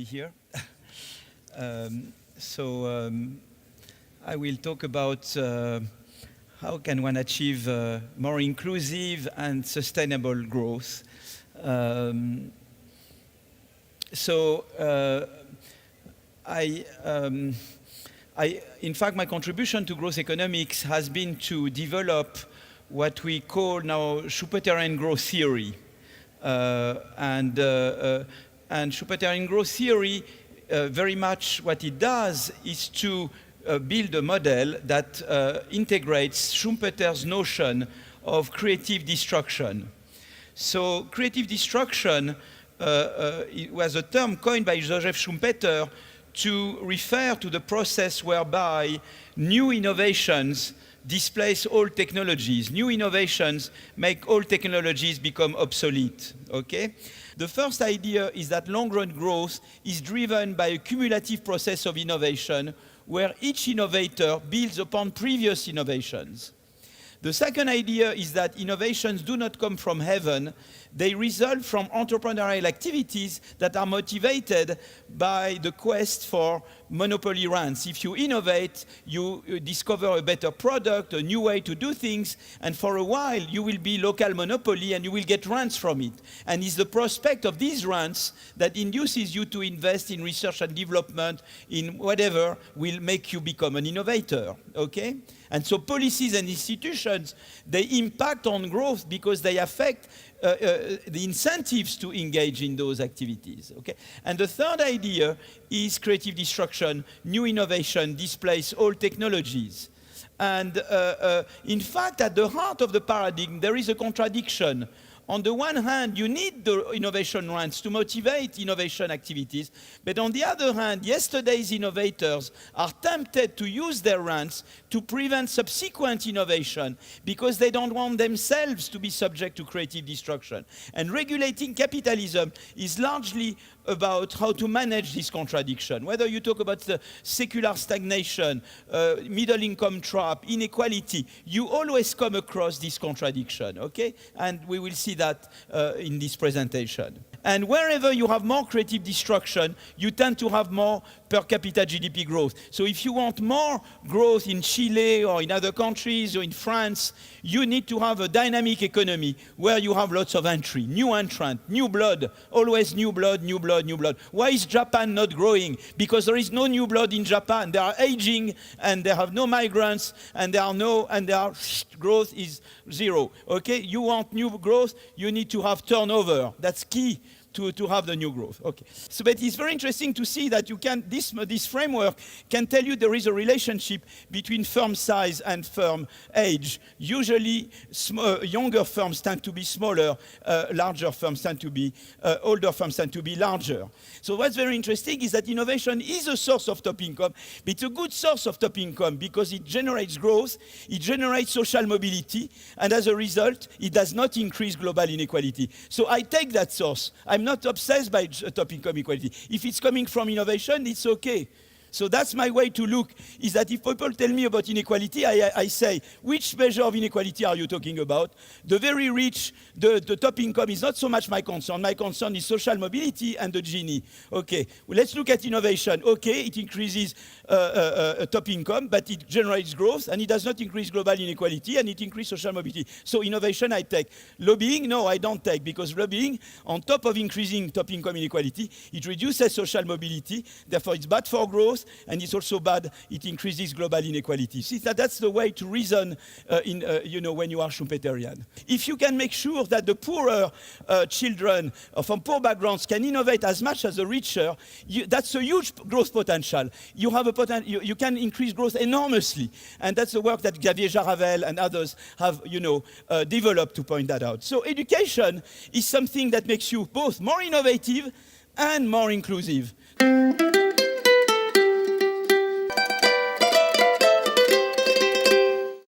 here. I will talk about how can one achieve more inclusive and sustainable growth. In fact, my contribution to growth economics has been to develop what we call now Schumpeterian growth theory. And Schumpeterian growth theory, very much what it does is to build a model that integrates Schumpeter's notion of creative destruction. So creative destruction it was a term coined by Joseph Schumpeter to refer to the process whereby new innovations displace old technologies. New innovations make old technologies become obsolete, okay? The first idea is that long-run growth is driven by a cumulative process of innovation where each innovator builds upon previous innovations. The second idea is that innovations do not come from heaven. They result from entrepreneurial activities that are motivated by the quest for monopoly rents. If you innovate, you discover a better product, a new way to do things, and for a while you will be local monopoly and you will get rents from it. And it's the prospect of these rents that induces you to invest in research and development, in whatever will make you become an innovator, okay? And so policies and institutions, they impact on growth because they affect the incentives to engage in those activities, okay? And the third idea is creative destruction. New innovation displace old technologies. And in fact, at the heart of the paradigm, there is a contradiction. On the one hand, you need the innovation rents to motivate innovation activities, but on the other hand, yesterday's innovators are tempted to use their rents to prevent subsequent innovation because they don't want themselves to be subject to creative destruction. And regulating capitalism is largely about how to manage this contradiction. Whether you talk about the secular stagnation, middle income trap, inequality, you always come across this contradiction, okay? And we will see that in this presentation. And wherever you have more creative destruction, you tend to have more per capita GDP growth. So if you want more growth in Chile or in other countries or in France, you need to have a dynamic economy where you have lots of entry, new entrant, new blood, always new blood, new blood, new blood. Why is Japan not growing? Because there is no new blood in Japan. They are aging and they have no migrants and their growth is zero. Okay, you want new growth, you need to have turnover. That's key to have the new growth. Okay. So, but it's very interesting to see that you can, this framework can tell you there is a relationship between firm size and firm age. Usually, younger firms tend to be smaller, larger firms tend to be, older firms tend to be larger. So what's very interesting is that innovation is a source of top income, but it's a good source of top income because it generates growth, it generates social mobility, and as a result, it does not increase global inequality. So I take that source. I'm not obsessed by top income equality. If it's coming from innovation, it's okay. So that's my way to look, is that if people tell me about inequality, I say, which measure of inequality are you talking about? The very rich, the top income is not so much my concern. My concern is social mobility and the Gini. Okay, well, let's look at innovation. Okay, it increases top income, but it generates growth, and it does not increase global inequality, and it increases social mobility. So innovation I take. Lobbying, no, I don't take, because lobbying, on top of increasing top income inequality, it reduces social mobility, therefore it's bad for growth, and it's also bad, it increases global inequality. See, that's the way to reason when you are Schumpeterian. If you can make sure that the poorer children from poor backgrounds can innovate as much as the richer, that's a huge growth potential. You have you can increase growth enormously. And that's the work that Xavier Jaravel and others have developed to point that out. So education is something that makes you both more innovative and more inclusive.